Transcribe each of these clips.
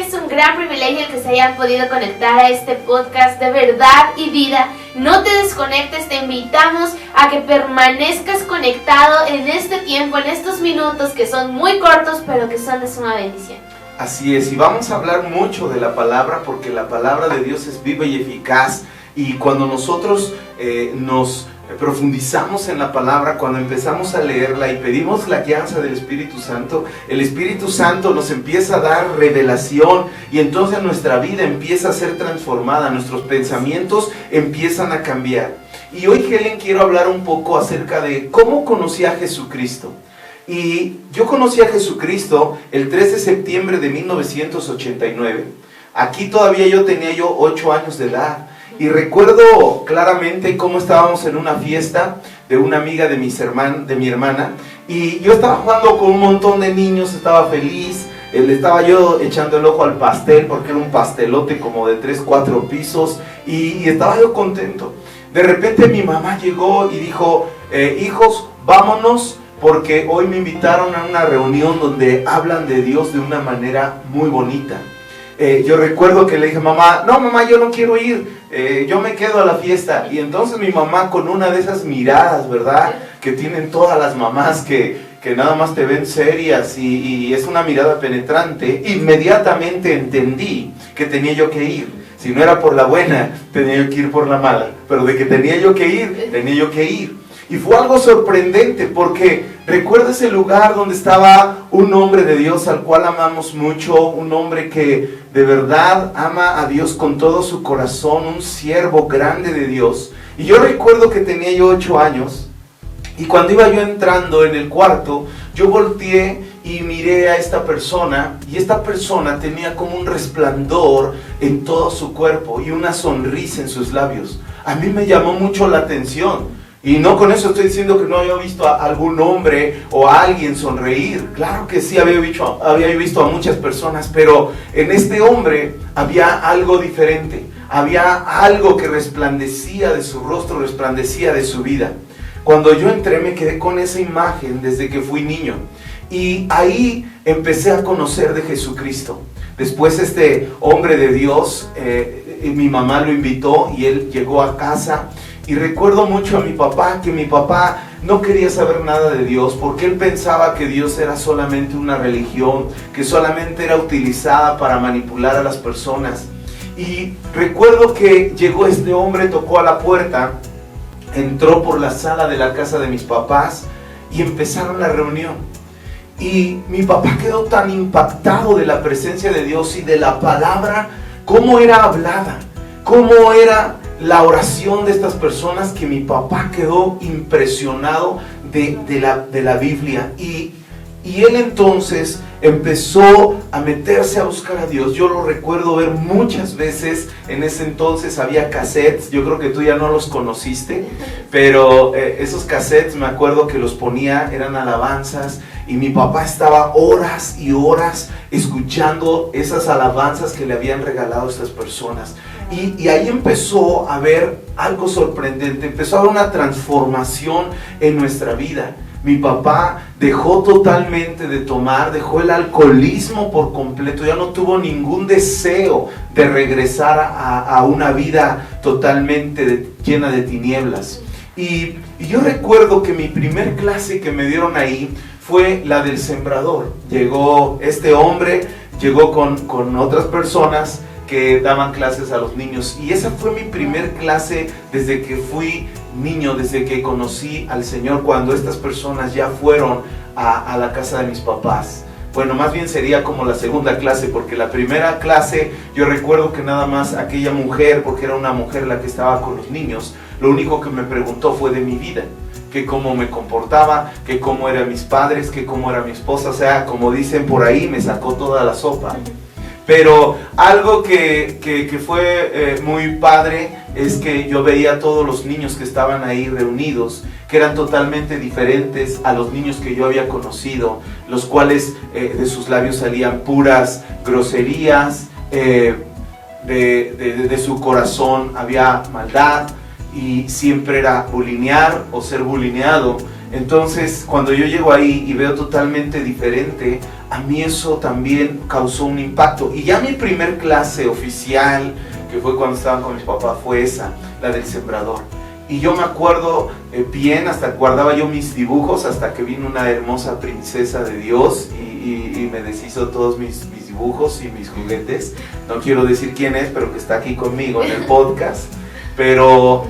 es un gran privilegio el que se hayan podido conectar a este podcast de verdad y vida. No te desconectes, te invitamos a que permanezcas conectado en este tiempo, en estos minutos que son muy cortos, pero que son de suma bendición. Así es, y vamos a hablar mucho de la palabra, porque la palabra de Dios es viva y eficaz, y cuando nosotros nos profundizamos en la palabra, cuando empezamos a leerla y pedimos la guianza del Espíritu Santo, el Espíritu Santo nos empieza a dar revelación, y entonces nuestra vida empieza a ser transformada, nuestros pensamientos empiezan a cambiar. Y hoy, Helen, quiero hablar un poco acerca de cómo conocí a Jesucristo. Y yo conocí a Jesucristo el 3 de septiembre de 1989. Aquí todavía tenía 8 años de edad. Y recuerdo claramente cómo estábamos en una fiesta de una amiga de mi hermana. Y yo estaba jugando con un montón de niños, estaba feliz. Le estaba yo echando el ojo al pastel, porque era un pastelote como de 3, 4 pisos. Y estaba yo contento. De repente mi mamá llegó y dijo, hijos, vámonos, porque hoy me invitaron a una reunión donde hablan de Dios de una manera muy bonita. Yo recuerdo que le dije, mamá, no mamá, yo no quiero ir, yo me quedo a la fiesta. Y entonces mi mamá, con una de esas miradas, ¿verdad?, que tienen todas las mamás que nada más te ven serias, y es una mirada penetrante, inmediatamente entendí que tenía yo que ir. Si no era por la buena, tenía yo que ir por la mala, pero de que tenía yo que ir, tenía yo que ir. Y fue algo sorprendente, porque recuerdo ese lugar donde estaba un hombre de Dios al cual amamos mucho, un hombre que de verdad ama a Dios con todo su corazón, un siervo grande de Dios. Y yo recuerdo que tenía yo 8 años, y cuando iba yo entrando en el cuarto, yo volteé y miré a esta persona, y esta persona tenía como un resplandor en todo su cuerpo y una sonrisa en sus labios. A mí me llamó mucho la atención. Y no con eso estoy diciendo que no había visto a algún hombre o a alguien sonreír. Claro que sí, había visto a muchas personas, pero en este hombre había algo diferente. Había algo que resplandecía de su rostro, resplandecía de su vida. Cuando yo entré, me quedé con esa imagen desde que fui niño. Y ahí empecé a conocer de Jesucristo. Después este hombre de Dios, mi mamá lo invitó y él llegó a casa. Y recuerdo mucho a mi papá, que mi papá no quería saber nada de Dios, porque él pensaba que Dios era solamente una religión, que solamente era utilizada para manipular a las personas. Y recuerdo que llegó este hombre, tocó a la puerta, entró por la sala de la casa de mis papás y empezaron la reunión. Y mi papá quedó tan impactado de la presencia de Dios y de la palabra, cómo era hablada, cómo era la oración de estas personas, que mi papá quedó impresionado de la Biblia. Y él entonces empezó a meterse a buscar a Dios. Yo lo recuerdo ver muchas veces. En ese entonces había cassettes, yo creo que tú ya no los conociste, pero esos cassettes me acuerdo que los ponía, eran alabanzas, y mi papá estaba horas y horas escuchando esas alabanzas que le habían regalado estas personas. Y ahí empezó a ver algo sorprendente, empezó a haber una transformación en nuestra vida. Mi papá dejó totalmente de tomar, dejó el alcoholismo por completo, ya no tuvo ningún deseo de regresar a una vida totalmente llena de tinieblas. Y yo recuerdo que mi primer clase que me dieron ahí fue la del sembrador. Llegó este hombre, llegó con otras personas que daban clases a los niños, y esa fue mi primer clase desde que fui niño, desde que conocí al Señor, cuando estas personas ya fueron a la casa de mis papás. Bueno, más bien sería como la segunda clase, porque la primera clase yo recuerdo que nada más aquella mujer, porque era una mujer la que estaba con los niños, lo único que me preguntó fue de mi vida, que cómo me comportaba, que cómo eran mis padres, que cómo era mi esposa. O sea, como dicen por ahí, me sacó toda la sopa. Pero algo que fue muy padre es que yo veía a todos los niños que estaban ahí reunidos, que eran totalmente diferentes a los niños que yo había conocido, los cuales de sus labios salían puras groserías, de su corazón había maldad, y siempre era bulinear o ser bulineado. Entonces, cuando yo llego ahí y veo totalmente diferente, a mí eso también causó un impacto. Y ya mi primer clase oficial, que fue cuando estaban con mis papás, fue esa, la del sembrador. Y yo me acuerdo bien, hasta guardaba yo mis dibujos, hasta que vino una hermosa princesa de Dios y me deshizo todos mis dibujos y mis juguetes. No quiero decir quién es, pero que está aquí conmigo en el podcast. Pero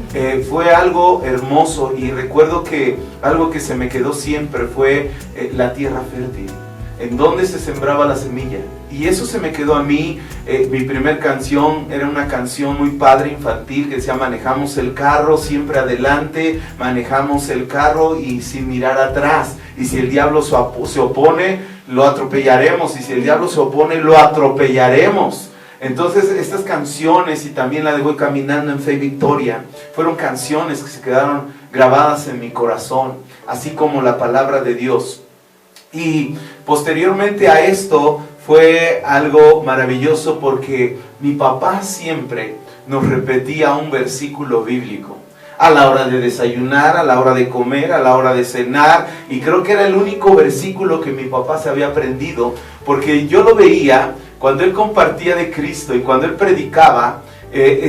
fue algo hermoso, y recuerdo que algo que se me quedó siempre fue la tierra fértil, en donde se sembraba la semilla. Y eso se me quedó a mí. Mi primer canción era una canción muy padre, infantil, que decía: manejamos el carro siempre adelante, manejamos el carro y sin mirar atrás. Y si el diablo se opone, lo atropellaremos. Y si el diablo se opone, lo atropellaremos. Entonces estas canciones, y también la de Voy Caminando en Fe y Victoria, fueron canciones que se quedaron grabadas en mi corazón, así como la palabra de Dios. Y posteriormente a esto fue algo maravilloso, porque mi papá siempre nos repetía un versículo bíblico a la hora de desayunar, a la hora de comer, a la hora de cenar. Y creo que era el único versículo que mi papá se había aprendido, porque yo lo veía cuando él compartía de Cristo y cuando él predicaba,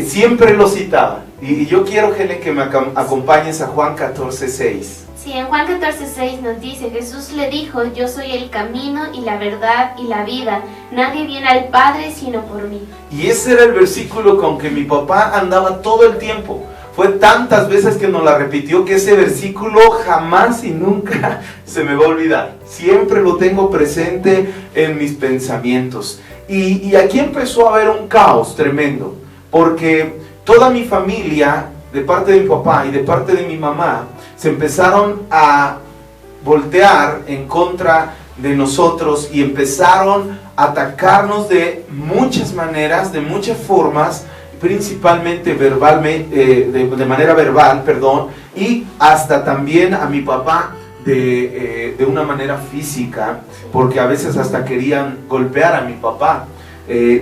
siempre lo citaba. Y yo quiero, Helen, que me acompañes a Juan 14:6. Sí, en Juan 14:6 nos dice: Jesús le dijo: yo soy el camino y la verdad y la vida. Nadie viene al Padre sino por mí. Y ese era el versículo con que mi papá andaba todo el tiempo. Fue tantas veces que nos la repitió que ese versículo jamás y nunca se me va a olvidar. Siempre lo tengo presente en mis pensamientos. Y aquí empezó a haber un caos tremendo, porque toda mi familia, de parte de mi papá y de parte de mi mamá, se empezaron a voltear en contra de nosotros y empezaron a atacarnos de muchas maneras, de muchas formas, principalmente verbalmente, de manera verbal, y hasta también a mi papá de una manera física, porque a veces hasta querían golpear a mi papá.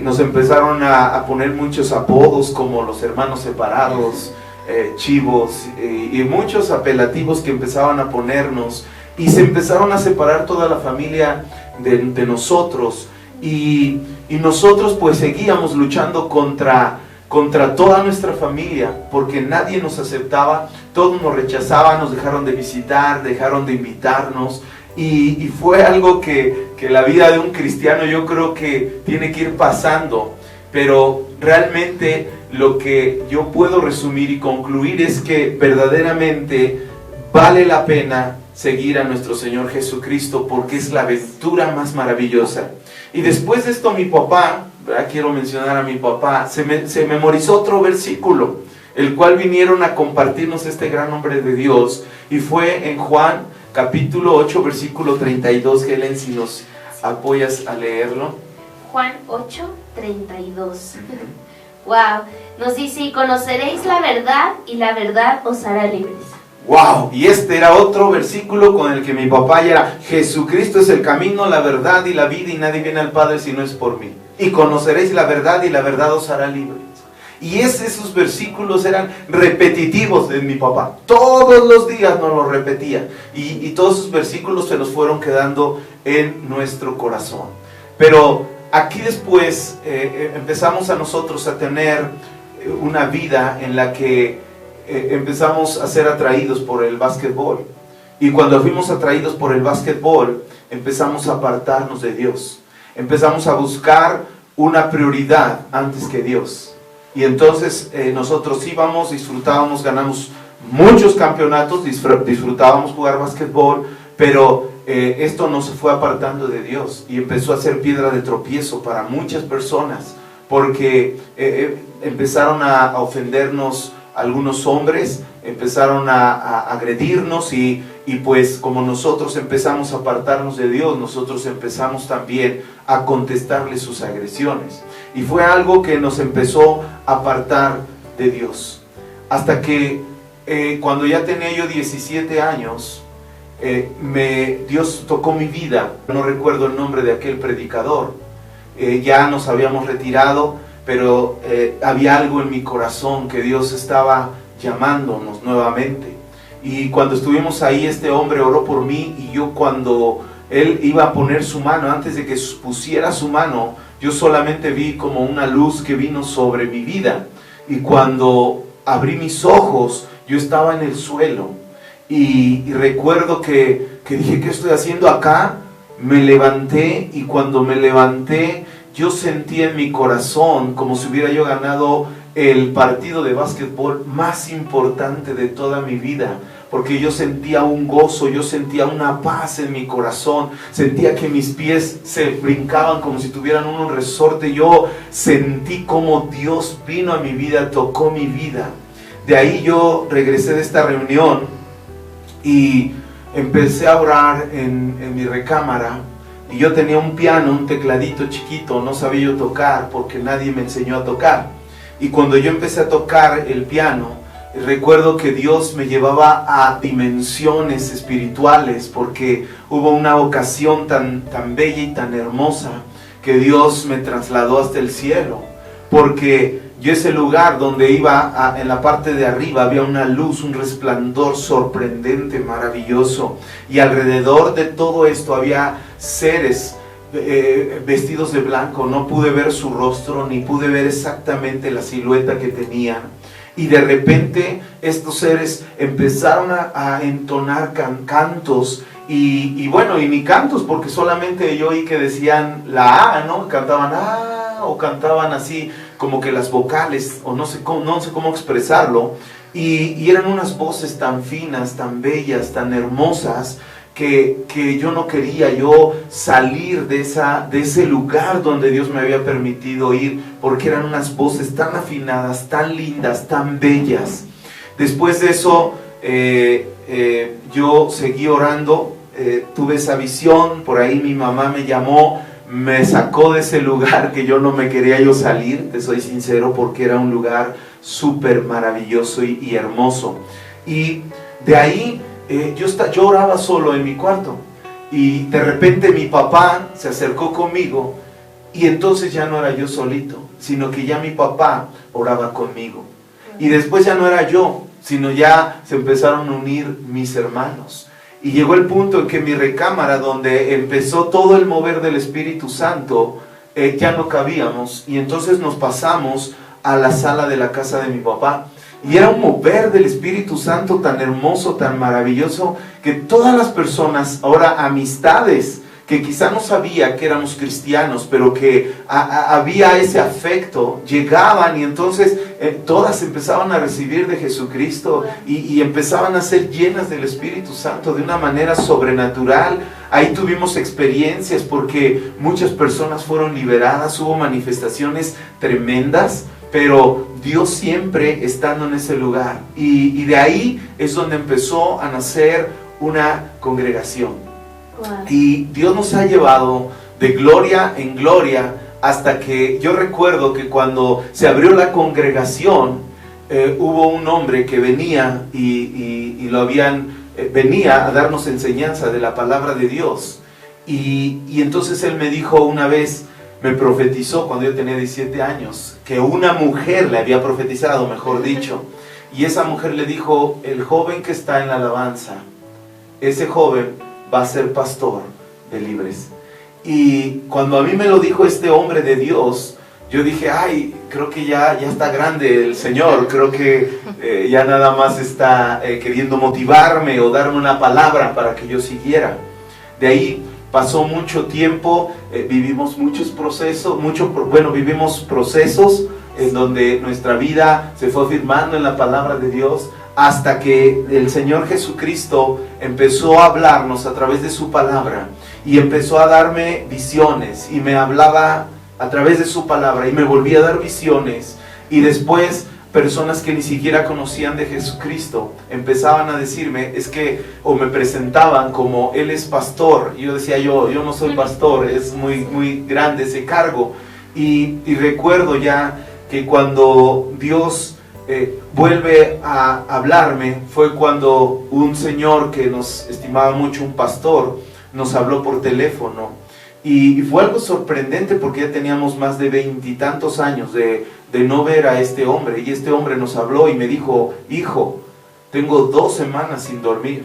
Nos empezaron a poner muchos apodos, como los hermanos separados, chivos, y muchos apelativos que empezaban a ponernos, y se empezaron a separar toda la familia de nosotros, y nosotros pues seguíamos luchando contra toda nuestra familia, porque nadie nos aceptaba, todos nos rechazaban, nos dejaron de visitar, dejaron de invitarnos, y fue algo que la vida de un cristiano yo creo que tiene que ir pasando. Pero realmente lo que yo puedo resumir y concluir es que verdaderamente vale la pena seguir a nuestro Señor Jesucristo, porque es la aventura más maravillosa. Y después de esto mi papá, quiero mencionar a mi papá, se memorizó otro versículo, el cual vinieron a compartirnos este gran hombre de Dios, y fue en Juan capítulo 8 versículo 32. Helen, si nos apoyas a leerlo. Juan 8:32. Wow, nos dice: y conoceréis la verdad, y la verdad os hará libres. Wow, y este era otro versículo con el que mi papá ya era: Jesucristo es el camino, la verdad y la vida, y nadie viene al Padre si no es por mí. Y conoceréis la verdad, y la verdad os hará libres. Y esos versículos eran repetitivos de mi papá. Todos los días nos los repetía. Y todos esos versículos se nos fueron quedando en nuestro corazón. Pero aquí después empezamos a nosotros a tener una vida en la que empezamos a ser atraídos por el básquetbol. Y cuando fuimos atraídos por el básquetbol, empezamos a apartarnos de Dios. Empezamos a buscar una prioridad antes que Dios. Y entonces nosotros íbamos, disfrutábamos, ganamos muchos campeonatos, disfrutábamos jugar básquetbol, pero esto nos fue apartando de Dios y empezó a ser piedra de tropiezo para muchas personas, porque empezaron a ofendernos algunos hombres, empezaron a agredirnos, y pues como nosotros empezamos a apartarnos de Dios, nosotros empezamos también a contestarle sus agresiones. Y fue algo que nos empezó a apartar de Dios. Hasta que cuando ya tenía yo 17 años, Dios tocó mi vida. No recuerdo el nombre de aquel predicador. Ya nos habíamos retirado, pero había algo en mi corazón que Dios estaba llamándonos nuevamente. Y cuando estuvimos ahí, este hombre oró por mí, y yo, cuando él iba a poner su mano, antes de que pusiera su mano, yo solamente vi como una luz que vino sobre mi vida. Y cuando abrí mis ojos, yo estaba en el suelo. Y recuerdo que dije, ¿qué estoy haciendo acá? Me levanté, y cuando me levanté, yo sentí en mi corazón como si hubiera yo ganado el partido de básquetbol más importante de toda mi vida, porque yo sentía un gozo, yo sentía una paz en mi corazón, sentía que mis pies se brincaban como si tuvieran un resorte. Yo sentí como Dios vino a mi vida, tocó mi vida. De ahí yo regresé de esta reunión y empecé a orar en mi recámara. Y yo tenía un piano, un tecladito chiquito, no sabía yo tocar porque nadie me enseñó a tocar. Y cuando yo empecé a tocar el piano, recuerdo que Dios me llevaba a dimensiones espirituales, porque hubo una ocasión tan bella y tan hermosa que Dios me trasladó hasta el cielo. Porque yo, ese lugar donde iba, en la parte de arriba había una luz, un resplandor sorprendente, maravilloso. Y alrededor de todo esto había seres vestidos de blanco. No pude ver su rostro, ni pude ver exactamente la silueta que tenían. Y de repente estos seres empezaron a entonar cantos. Y bueno, y ni cantos, porque solamente yo oí que decían la A, ¿no? Cantaban A, o cantaban así como que las vocales, o no sé cómo expresarlo. Y eran unas voces tan finas, tan bellas, tan hermosas, que yo no quería yo salir de ese lugar donde Dios me había permitido ir, porque eran unas voces tan afinadas, tan lindas, tan bellas. Después de eso, yo seguí orando, tuve esa visión. Por ahí mi mamá me llamó, me sacó de ese lugar que yo no me quería yo salir, te soy sincero, porque era un lugar súper maravilloso y hermoso. Y de ahí yo oraba solo en mi cuarto, y de repente mi papá se acercó conmigo, y entonces ya no era yo solito, sino que ya mi papá oraba conmigo. Y después ya no era yo, sino ya se empezaron a unir mis hermanos. Y llegó el punto en que mi recámara, donde empezó todo el mover del Espíritu Santo, ya no cabíamos, y entonces nos pasamos a la sala de la casa de mi papá. Y era un mover del Espíritu Santo tan hermoso, tan maravilloso, que todas las personas, ahora amistades, que quizá no sabía que éramos cristianos, pero que había ese afecto, llegaban, y entonces todas empezaban a recibir de Jesucristo, y empezaban a ser llenas del Espíritu Santo de una manera sobrenatural. Ahí tuvimos experiencias, porque muchas personas fueron liberadas, hubo manifestaciones tremendas, pero Dios siempre estando en ese lugar. Y de ahí es donde empezó a nacer una congregación. Wow. Y Dios nos ha llevado de gloria en gloria, hasta que yo recuerdo que cuando se abrió la congregación, hubo un hombre que venía venía a darnos enseñanza de la palabra de Dios. Y entonces él me dijo una vez, me profetizó cuando yo tenía 17 años, que una mujer le había profetizado, mejor dicho. Y esa mujer le dijo, el joven que está en la alabanza, ese joven va a ser pastor de Libres. Y cuando a mí me lo dijo este hombre de Dios, yo dije, ay, creo que ya está grande el Señor, creo que ya nada más está queriendo motivarme o darme una palabra para que yo siguiera. De ahí pasó mucho tiempo, vivimos muchos procesos, vivimos procesos en donde nuestra vida se fue afirmando en la palabra de Dios, hasta que el Señor Jesucristo empezó a hablarnos a través de su palabra, y empezó a darme visiones, y me hablaba a través de su palabra, y me volvía a dar visiones. Y después personas que ni siquiera conocían de Jesucristo empezaban a decirme, o me presentaban como, él es pastor. Y yo decía, yo no soy pastor, es muy grande ese cargo. Y recuerdo ya que cuando Dios vuelve a hablarme, fue cuando un señor que nos estimaba mucho, un pastor, nos habló por teléfono. Y fue algo sorprendente, porque ya teníamos más de 20 y tantos años de no ver a este hombre. Y este hombre nos habló y me dijo, hijo, tengo 2 semanas sin dormir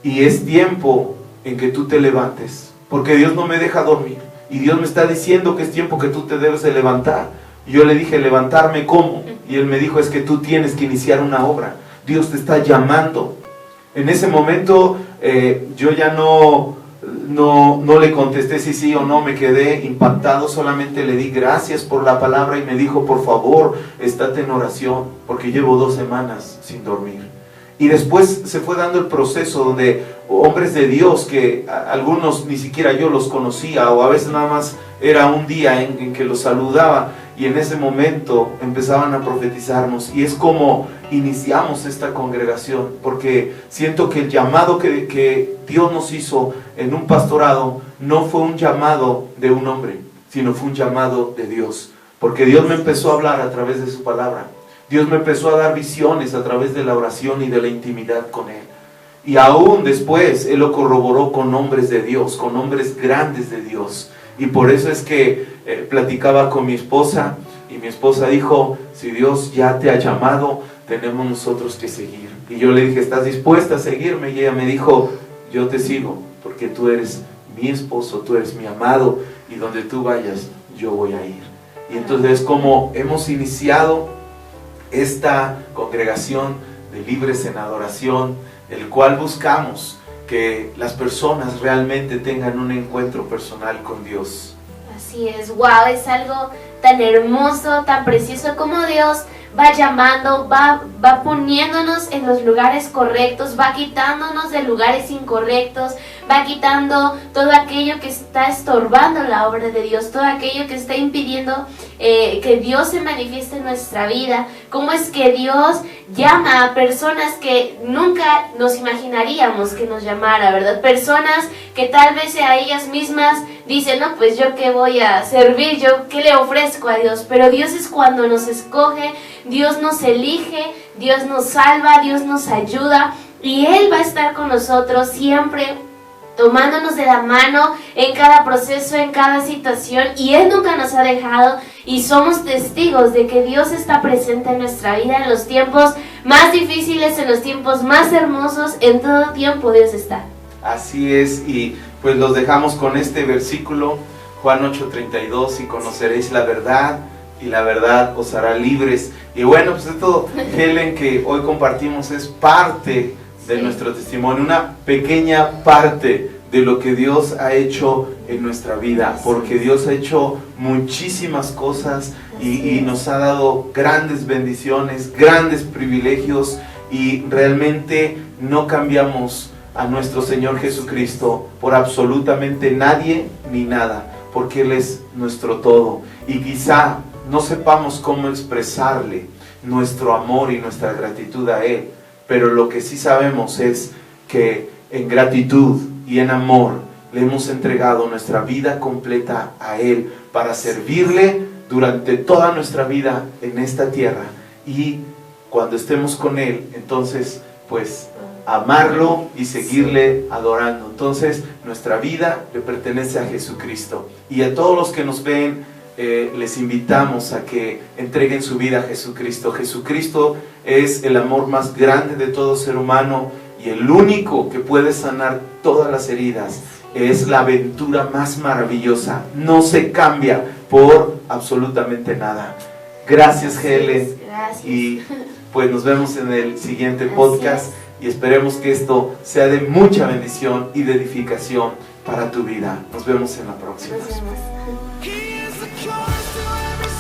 y es tiempo en que tú te levantes, porque Dios no me deja dormir y Dios me está diciendo que es tiempo que tú te debes de levantar. Y yo le dije, ¿levantarme cómo? Y él me dijo, es que tú tienes que iniciar una obra, Dios te está llamando. En ese momento yo ya no le contesté si sí o no, me quedé impactado, solamente le di gracias por la palabra y me dijo, por favor, estate en oración, porque llevo 2 semanas sin dormir. Y después se fue dando el proceso donde hombres de Dios, que algunos ni siquiera yo los conocía, o a veces nada más era un día en que los saludaba, y en ese momento empezaban a profetizarnos, y es como iniciamos esta congregación, porque siento que el llamado que Dios nos hizo en un pastorado no fue un llamado de un hombre, sino fue un llamado de Dios, porque Dios me empezó a hablar a través de su palabra. Dios me empezó a dar visiones a través de la oración y de la intimidad con Él. Y aún después Él lo corroboró con hombres de Dios, con hombres grandes de Dios. Y por eso es que platicaba con mi esposa, y mi esposa dijo, si Dios ya te ha llamado, tenemos nosotros que seguir. Y yo le dije, ¿estás dispuesta a seguirme? Y ella me dijo, yo te sigo, porque tú eres mi esposo, tú eres mi amado, y donde tú vayas, yo voy a ir. Y entonces como hemos iniciado esta congregación de Libres en Adoración, el cual buscamos que las personas realmente tengan un encuentro personal con Dios. Así es, wow, es algo tan hermoso, tan precioso como Dios va llamando, va poniéndonos en los lugares correctos, va quitándonos de lugares incorrectos, va quitando todo aquello que está estorbando la obra de Dios, todo aquello que está impidiendo que Dios se manifieste en nuestra vida. Cómo es que Dios llama a personas que nunca nos imaginaríamos que nos llamara, ¿verdad? Personas que tal vez a ellas mismas dicen, no, pues yo qué voy a servir, yo qué le ofrezco a Dios. Pero Dios es cuando nos escoge, Dios nos elige, Dios nos salva, Dios nos ayuda, y Él va a estar con nosotros siempre, tomándonos de la mano en cada proceso, en cada situación, y Él nunca nos ha dejado, y somos testigos de que Dios está presente en nuestra vida, en los tiempos más difíciles, en los tiempos más hermosos, en todo tiempo Dios está. Así es, y pues los dejamos con este versículo, Juan 8:32, y conoceréis la verdad, y la verdad os hará libres. Y bueno, pues esto, Helen, que hoy compartimos es parte de nuestro testimonio, una pequeña parte de lo que Dios ha hecho en nuestra vida, porque Dios ha hecho muchísimas cosas y nos ha dado grandes bendiciones, grandes privilegios, y realmente no cambiamos a nuestro Señor Jesucristo por absolutamente nadie ni nada, porque Él es nuestro todo, y quizá no sepamos cómo expresarle nuestro amor y nuestra gratitud a Él, pero lo que sí sabemos es que en gratitud y en amor le hemos entregado nuestra vida completa a Él para servirle durante toda nuestra vida en esta tierra, y cuando estemos con Él, entonces pues amarlo y seguirle adorando. Entonces nuestra vida le pertenece a Jesucristo, y a todos los que nos ven les invitamos a que entreguen su vida a Jesucristo. Jesucristo es el amor más grande de todo ser humano, y el único que puede sanar todas las heridas. Es la aventura más maravillosa, no se cambia por absolutamente nada. Gracias, Helen. Gracias. Y pues nos vemos en el siguiente podcast, y esperemos que esto sea de mucha bendición y de edificación para tu vida. Nos vemos en la próxima. Nos vemos. He is the choice to every